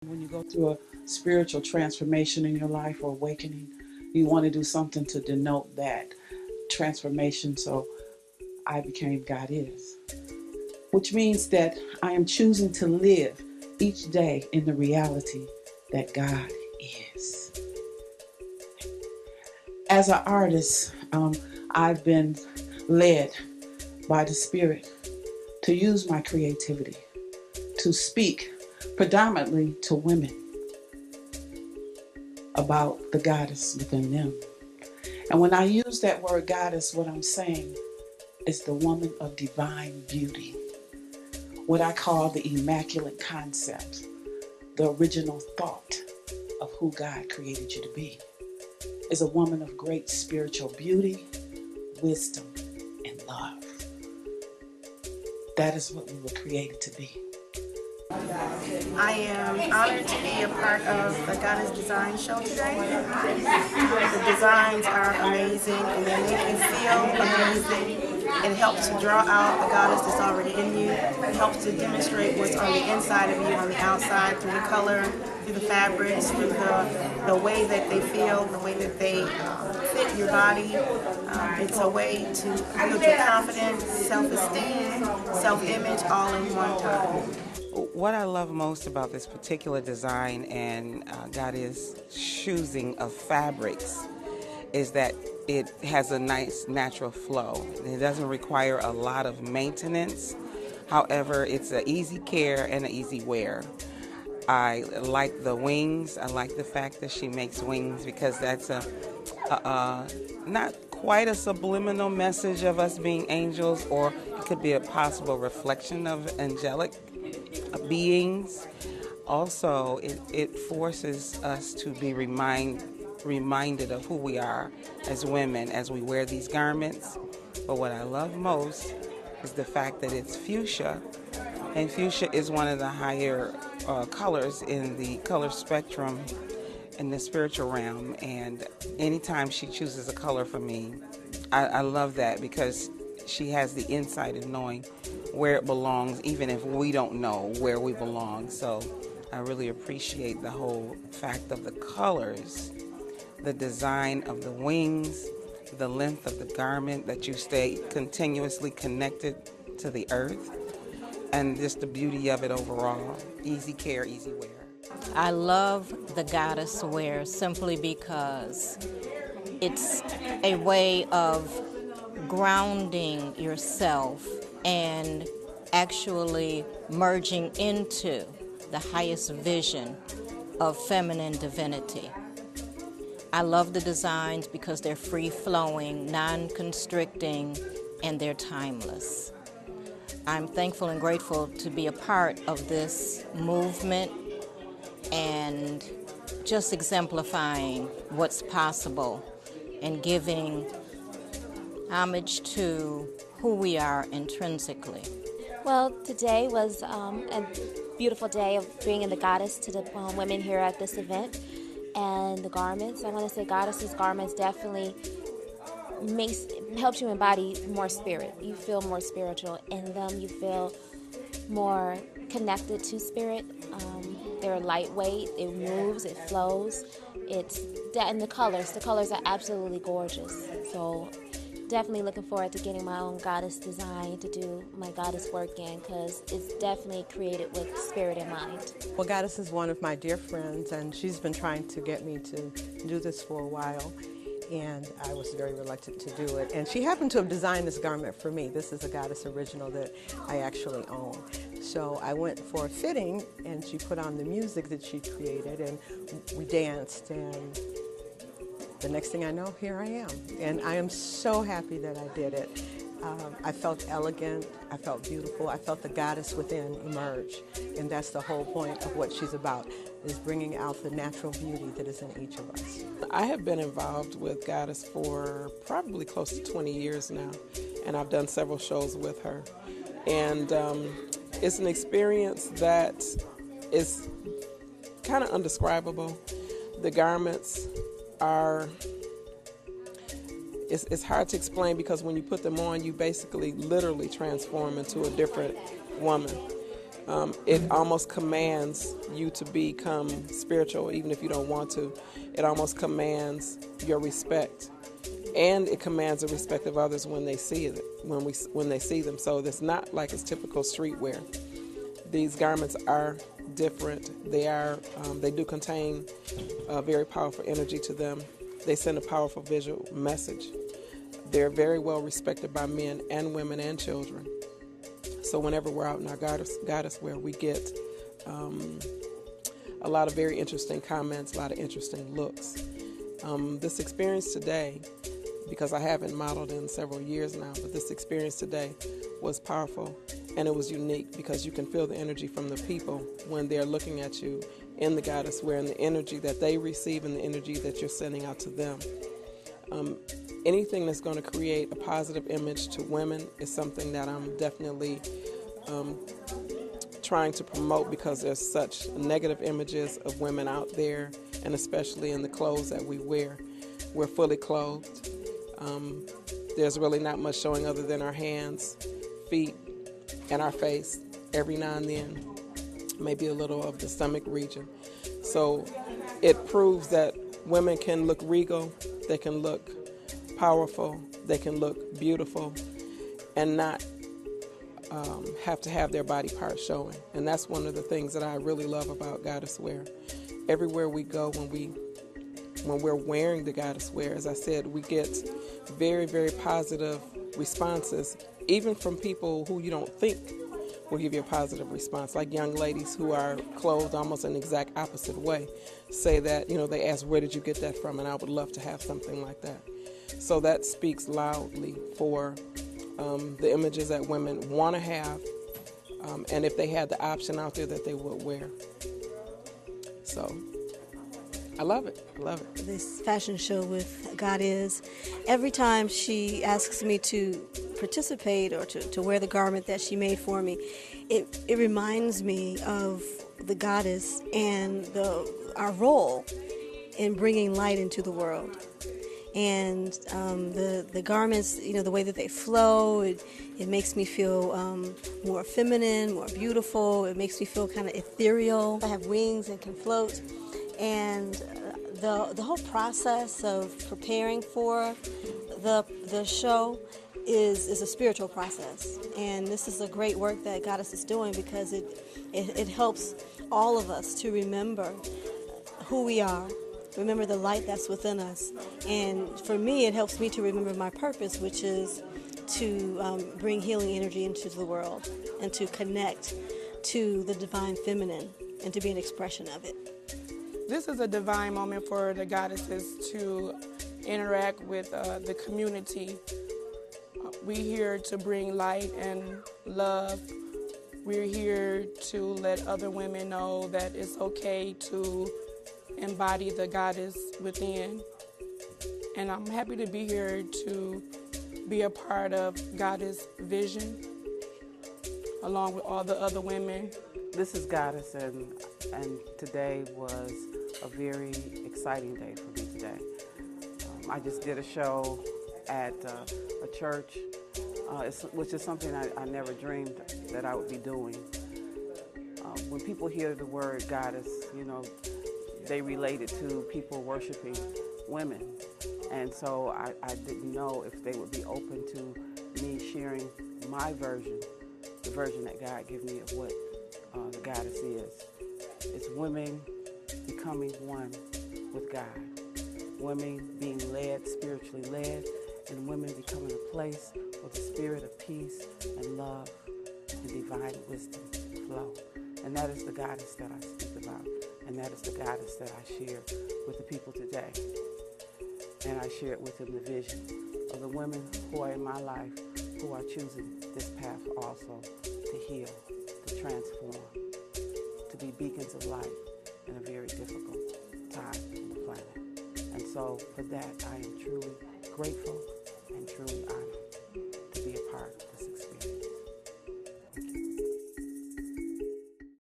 When you go through a spiritual transformation in your life or awakening, you want to do something to denote that transformation. So I became God is, which means that I am choosing to live each day in the reality that God is. As an artist, I've been led by the Spirit to use my creativity to speak predominantly to women about the goddess within them. And when I use that word goddess, what I'm saying is the woman of divine beauty, what I call the immaculate concept, the original thought of who God created you to be, is a woman of great spiritual beauty, wisdom, and love. That is what we were created to be. I am honored to be a part of the GodIs Design show today. The designs are amazing and they make you feel amazing. It helps to draw out the goddess that's already in you. It helps to demonstrate what's on the inside of you on the outside through the color, through the fabrics, through the way that they feel, the way that they fit your body. It's a way to build your confidence, self-esteem, self-image all in one time. What I love most about this particular design and GodIs choosing of fabrics is that it has a nice natural flow. It doesn't require a lot of maintenance. However, it's an easy care and an easy wear. I like the wings. I like the fact that she makes wings because that's a not quite a subliminal message of us being angels, or it could be a possible reflection of angelic beings. Also, it forces us to be reminded of who we are as women as we wear these garments. But what I love most is the fact that it's fuchsia, and fuchsia is one of the higher colors in the color spectrum in the spiritual realm. And anytime she chooses a color for me, I love that because she has the insight of knowing where it belongs, even if we don't know where we belong. So I really appreciate the whole fact of the colors, the design of the wings, the length of the garment, that you stay continuously connected to the earth, and just the beauty of it overall. Easy care, easy wear. I love the goddess wear simply because it's a way of grounding yourself and actually merging into the highest vision of feminine divinity. I love the designs because they're free-flowing, non-constricting, and they're timeless. I'm thankful and grateful to be a part of this movement and just exemplifying what's possible and giving homage to who we are intrinsically. Well, today was a beautiful day of bringing the goddess to the women here at this event. And the garments, I want to say goddesses' garments definitely helps you embody more spirit. You feel more spiritual in them. You feel more connected to spirit. They're lightweight. It moves. It flows. And the colors are absolutely gorgeous. So definitely looking forward to getting my own goddess design to do my goddess work in, because it's definitely created with spirit in mind. Well, Goddess is one of my dear friends, and she's been trying to get me to do this for a while, and I was very reluctant to do it. And she happened to have designed this garment for me. This is a Goddess original that I actually own. So I went for a fitting, and she put on the music that she created, and we danced, and the next thing I know, here I am. And I am so happy that I did it. I felt elegant, I felt beautiful, I felt the goddess within emerge. And that's the whole point of what she's about, is bringing out the natural beauty that is in each of us. I have been involved with Goddess for probably close to 20 years now, and I've done several shows with her. And it's an experience that is kind of undescribable. The garments are, it's hard to explain, because when you put them on, you basically literally transform into a different woman. it almost commands you to become spiritual, even if you don't want to. It almost commands your respect, and it commands the respect of others when they see it, when they see them. So it's not like it's typical streetwear. These garments are different. They do contain a very powerful energy to them. They send a powerful visual message. They're very well respected by men and women and children. So whenever we're out in our goddess wear, we get a lot of very interesting comments, a lot of interesting looks. This experience today, because I haven't modeled in several years now, but this experience today was powerful, and it was unique because you can feel the energy from the people when they're looking at you in the goddess wear, and the energy that they receive and the energy that you're sending out to them. Anything that's going to create a positive image to women is something that I'm definitely trying to promote, because there's such negative images of women out there, and especially in the clothes that we wear. We're fully clothed. There's really not much showing other than our hands, feet, and our face. Every now and then, maybe a little of the stomach region. So it proves that women can look regal, they can look powerful, they can look beautiful, and not have to have their body parts showing. And that's one of the things that I really love about goddess wear. Everywhere we go, when we're wearing the goddess wear, as I said, we get very, very positive responses, even from people who you don't think will give you a positive response, like young ladies who are clothed almost in the exact opposite way, say that, they ask, where did you get that from? And I would love to have something like that. So that speaks loudly for the images that women want to have, and if they had the option out there, that they would wear. So I love it. I love it. This fashion show with GodIs, every time she asks me to participate or to wear the garment that she made for me, it reminds me of the goddess and our role in bringing light into the world. And the garments, the way that they flow, it makes me feel more feminine, more beautiful. It makes me feel kind of ethereal. I have wings and can float. And the whole process of preparing for the show is a spiritual process. And this is a great work that Goddess is doing, because it helps all of us to remember who we are, remember the light that's within us. And for me, it helps me to remember my purpose, which is to bring healing energy into the world and to connect to the divine feminine and to be an expression of it. This is a divine moment for the goddesses to interact with the community. We're here to bring light and love. We're here to let other women know that it's okay to embody the goddess within. And I'm happy to be here to be a part of Goddess Vision, along with all the other women. This is Goddess, and today was a very exciting day for me today. I just did a show at a church, which is something I never dreamed that I would be doing. When people hear the word goddess, they relate it to people worshiping women. And so I didn't know if they would be open to me sharing my version, the version that God gave me of what the goddess is. It's women becoming one with God, women being led, spiritually led, and women becoming a place where the spirit of peace and love and divine wisdom flow. And that is the goddess that I speak about, and that is the goddess that I share with the people today. And I share it with them, the vision of the women who are in my life, who are choosing this path also to heal, to transform, to be beacons of light in a very difficult time on the planet. And so for that, I am truly grateful and truly honored.